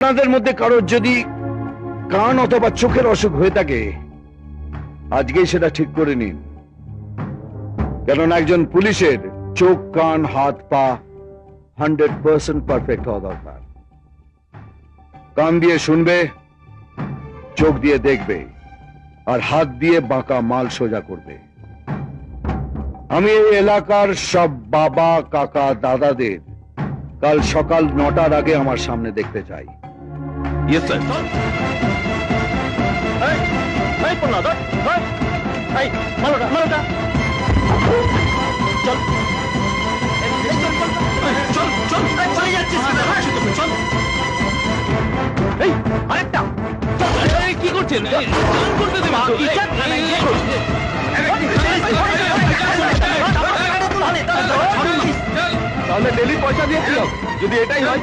আপনাদের মধ্যে কারোর যদি কান অথবা চোখের অসুখ হয়ে থাকে আজকেই সেটা ঠিক করে নিন, কেননা একজন পুলিশের চোখ, কান, হাত, পা 100% পারফেক্ট হওয়া দরকার। কান দিয়ে শুনবে, চোখ দিয়ে দেখবে, আর হাত দিয়ে বাঁকা মাল সোজা করবে। আমি এই এলাকার সব বাবা, কাকা, দাদাদের কাল সকাল 9টার আগে আমার সামনে দেখতে চাই। Yes sir. কি করছেন? তাহলে ডেলি পয়সা দিয়েছিল, যদি এটাই হয়